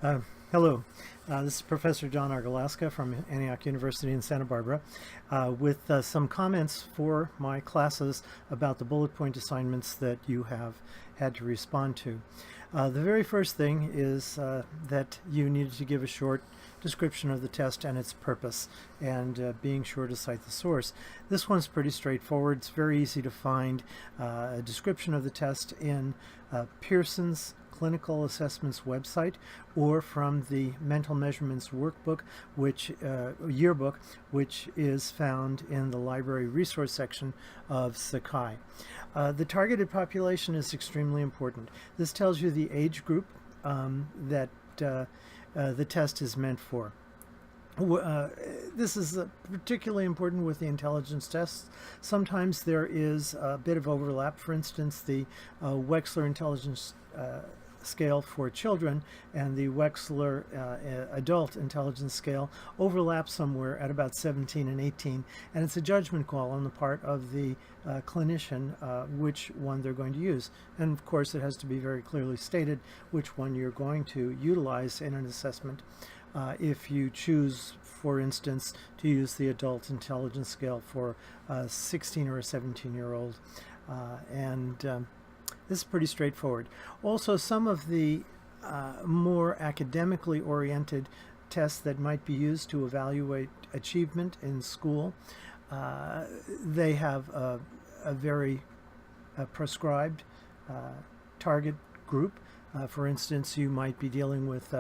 Uh, Hello, this is Professor John Argalaska from Antioch University in Santa Barbara with some comments for my classes about the bullet point assignments that you have had to respond to. The very first thing is that you needed to give a short description of the test and its purpose, and being sure to cite the source. This one's pretty straightforward. It's very easy to find a description of the test in Pearson's Clinical Assessments website, or from the Mental Measurements Workbook, yearbook, which is found in the library resource section of Sakai. The targeted population is extremely important. This tells you the age group that the test is meant for. This is particularly important with the intelligence tests. Sometimes there is a bit of overlap. For instance, the Wechsler Intelligence Scale for children and the Wechsler Adult Intelligence Scale overlap somewhere at about 17 and 18, and it's a judgment call on the part of the clinician which one they're going to use. And of course, it has to be very clearly stated which one you're going to utilize in an assessment. If you choose, for instance, to use the Adult Intelligence Scale for a 16 or a 17-year-old, this is pretty straightforward. Also, some of the more academically oriented tests that might be used to evaluate achievement in school, they have a very prescribed target group. For instance, you might be dealing with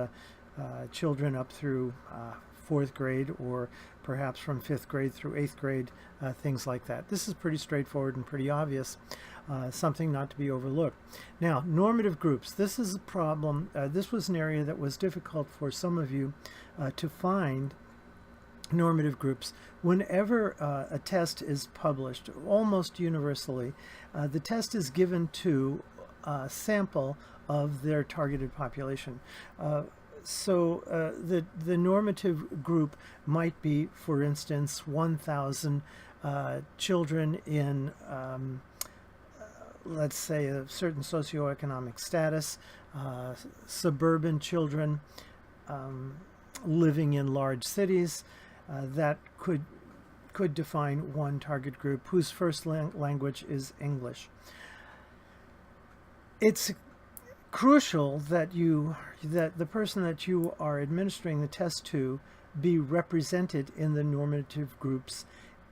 children up through 4th grade, or perhaps from 5th grade through 8th grade, things like that. This is pretty straightforward and pretty obvious, something not to be overlooked. Now, normative groups. This is a problem. This was an area that was difficult for some of you to find normative groups. Whenever a test is published, almost universally, the test is given to a sample of their targeted population. So the normative group might be, for instance, 1,000 children in, let's say, a certain socioeconomic status, suburban children living in large cities. That could define one target group whose first language is English. It's crucial that the person that you are administering the test to be represented in the normative groups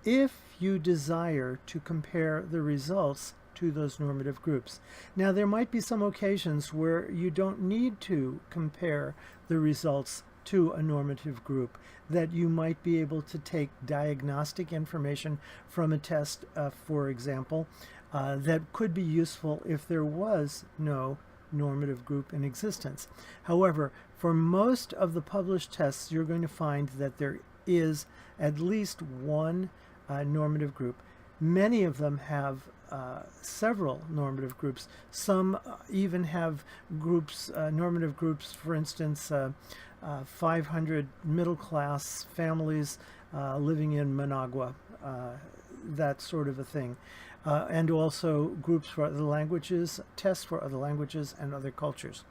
if you desire to compare the results to those normative groups. Now, there might be some occasions where you don't need to compare the results to a normative group, that you might be able to take diagnostic information from a test, for example, that could be useful if there was no normative group in existence. However, for most of the published tests, you're going to find that there is at least one normative group. Many of them have several normative groups. Some even have groups, normative groups, for instance, 500 middle-class families living in Managua, that sort of a thing. And also groups for other languages, tests for other languages and other cultures.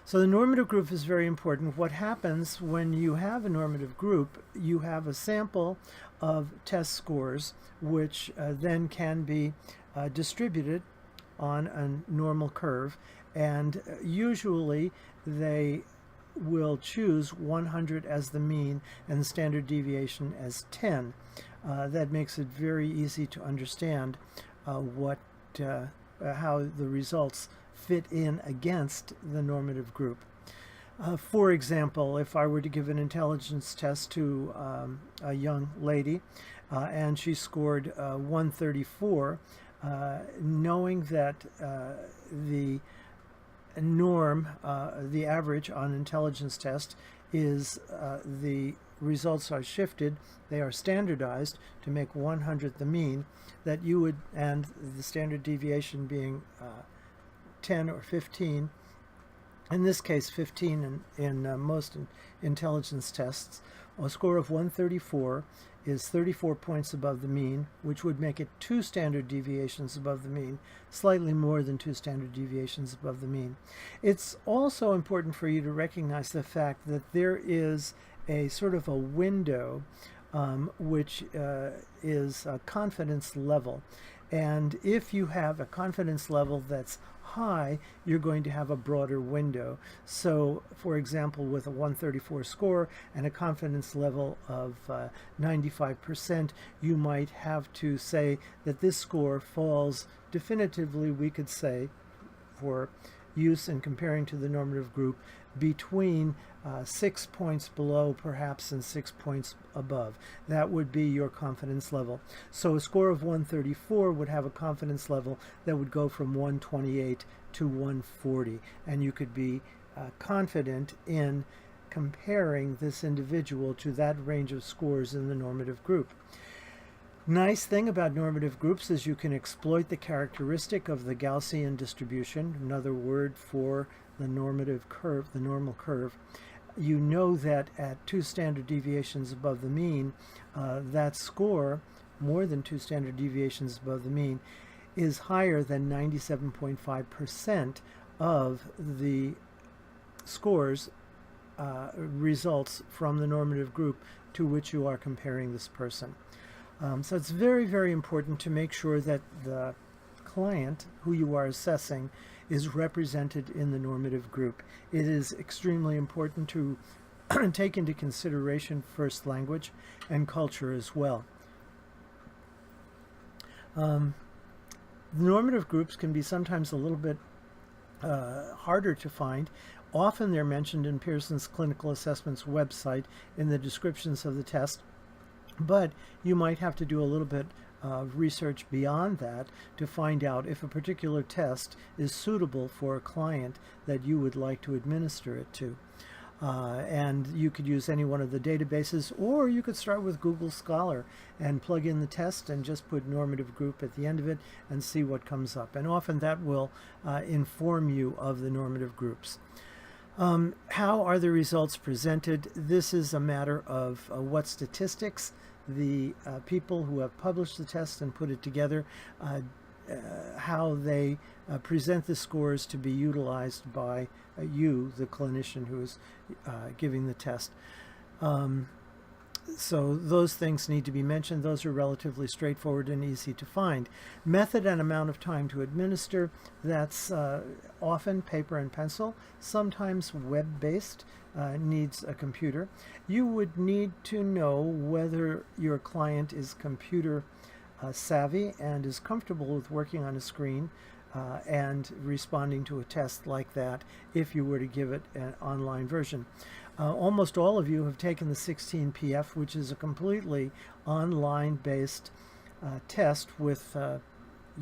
So the normative group is very important. What happens when you have a normative group, you have a sample of test scores, which then can be distributed on a normal curve, and usually they will choose 100 as the mean and the standard deviation as 10. That makes it very easy to understand how the results fit in against the normative group. For example, if I were to give an intelligence test to a young lady and she scored 134, knowing that the norm, the average on intelligence test, is the results are shifted, they are standardized to make 100 the mean, that you would, and the standard deviation being 10 or 15, in this case 15 in most intelligence tests, a score of 134 is 34 points above the mean, which would make it 2 standard deviations above the mean, slightly more than 2 standard deviations above the mean. It's also important for you to recognize the fact that there is a sort of a window which is a confidence level. And if you have a confidence level that's high, you're going to have a broader window. So, for example, with a 134 score and a confidence level of 95%, you might have to say that this score falls definitively, we could say, for use in comparing to the normative group, between 6 points below perhaps and 6 points above. That would be your confidence level. So a score of 134 would have a confidence level that would go from 128 to 140, and you could be confident in comparing this individual to that range of scores in the normative group. Nice thing about normative groups is you can exploit the characteristic of the Gaussian distribution, another word for the normative curve, the normal curve. You know that at 2 standard deviations above the mean, that score, more than 2 standard deviations above the mean, is higher than 97.5% of the scores results from the normative group to which you are comparing this person. So it's very, very important to make sure that the client who you are assessing is represented in the normative group. It is extremely important to take into consideration first language and culture as well. The normative groups can be sometimes a little bit harder to find. Often they're mentioned in Pearson's Clinical Assessments website in the descriptions of the test, but you might have to do a little bit of research beyond that to find out if a particular test is suitable for a client that you would like to administer it to. And you could use any one of the databases, or you could start with Google Scholar and plug in the test and just put normative group at the end of it and see what comes up. And often that will inform you of the normative groups. How are the results presented? This is a matter of what statistics the people who have published the test and put it together, how they present the scores to be utilized by you, the clinician who is giving the test. So those things need to be mentioned. Those are relatively straightforward and easy to find. Method and amount of time to administer, that's often paper and pencil, sometimes web-based, needs a computer. You would need to know whether your client is computer savvy and is comfortable with working on a screen and responding to a test like that if you were to give it an online version. Almost all of you have taken the 16PF, which is a completely online-based test with a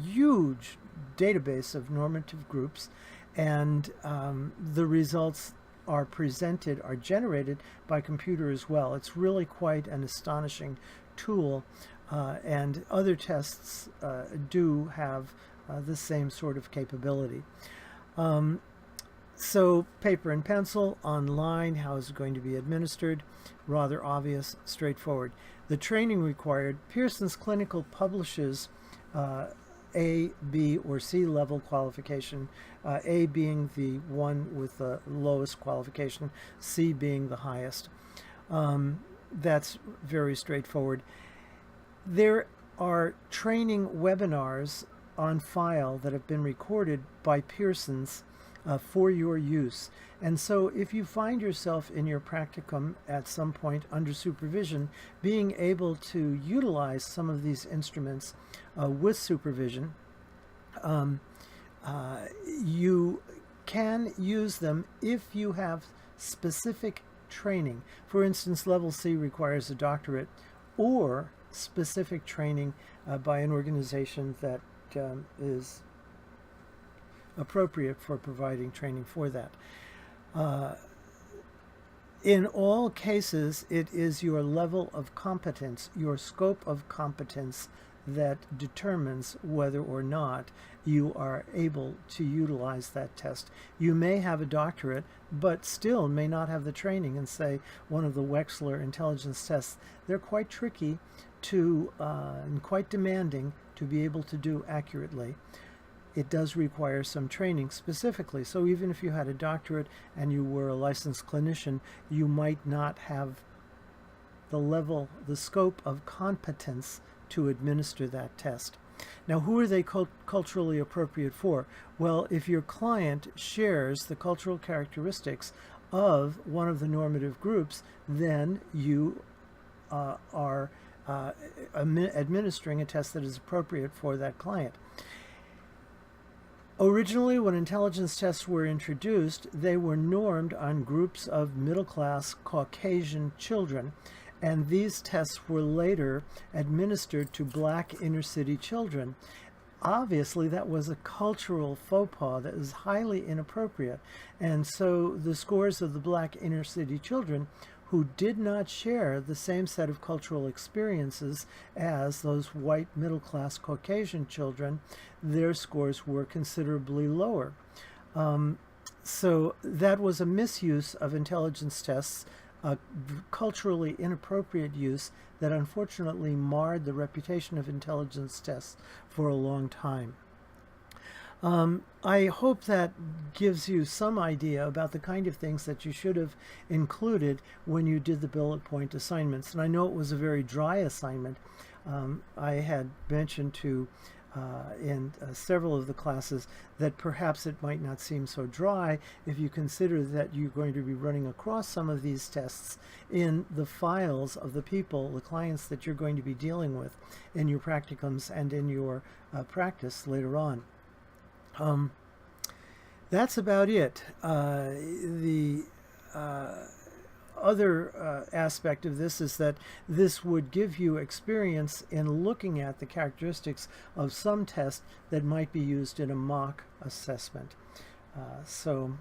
huge database of normative groups, and the results are generated by computer as well. It's really quite an astonishing tool, and other tests do have the same sort of capability. So paper and pencil, online, how is it going to be administered? Rather obvious, straightforward. The training required, Pearson's Clinical publishes A, B, or C level qualification, A being the one with the lowest qualification, C being the highest. That's very straightforward. There are training webinars on file that have been recorded by Pearson's for your use. And so if you find yourself in your practicum at some point under supervision, being able to utilize some of these instruments with supervision, you can use them if you have specific training. For instance, level C requires a doctorate or specific training by an organization that is appropriate for providing training for that. In all cases, it is your level of competence, your scope of competence, that determines whether or not you are able to utilize that test. You may have a doctorate, but still may not have the training in, say, one of the Wechsler intelligence tests. They're quite tricky to and quite demanding to be able to do accurately. It does require some training specifically. So even if you had a doctorate and you were a licensed clinician, you might not have the level, the scope of competence to administer that test. Now, who are they culturally appropriate for? Well, if your client shares the cultural characteristics of one of the normative groups, then you are administering a test that is appropriate for that client. Originally, when intelligence tests were introduced, they were normed on groups of middle-class Caucasian children, and these tests were later administered to black inner-city children. Obviously, that was a cultural faux pas that was highly inappropriate, and so the scores of the black inner-city children who did not share the same set of cultural experiences as those white middle-class Caucasian children, their scores were considerably lower. So that was a misuse of intelligence tests, a culturally inappropriate use that unfortunately marred the reputation of intelligence tests for a long time. I hope that gives you some idea about the kind of things that you should have included when you did the bullet point assignments. And I know it was a very dry assignment. I had mentioned in several of the classes that perhaps it might not seem so dry if you consider that you're going to be running across some of these tests in the files of the people, the clients that you're going to be dealing with in your practicums and in your practice later on. That's about it. The other aspect of this is that this would give you experience in looking at the characteristics of some tests that might be used in a mock assessment. So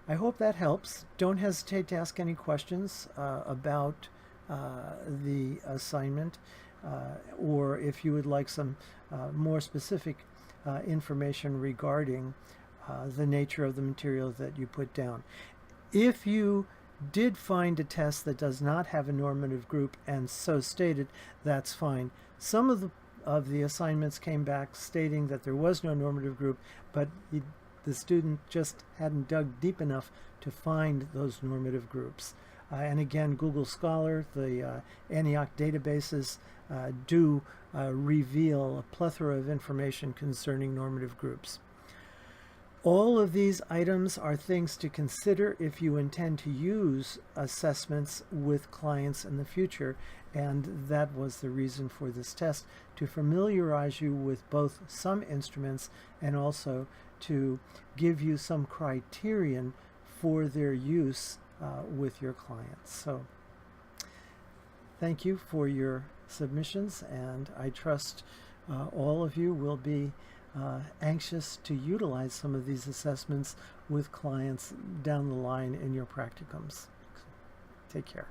I hope that helps. Don't hesitate to ask any questions about the assignment, or if you would like some more specific information regarding the nature of the material that you put down. If you did find a test that does not have a normative group and so stated, that's fine. Some of the assignments came back stating that there was no normative group, but the student just hadn't dug deep enough to find those normative groups. And again, Google Scholar, the Antioch databases do reveal a plethora of information concerning normative groups. All of these items are things to consider if you intend to use assessments with clients in the future, and that was the reason for this test, to familiarize you with both some instruments and also to give you some criterion for their use with your clients. So thank you for your submissions, and I trust all of you will be anxious to utilize some of these assessments with clients down the line in your practicums. Take care.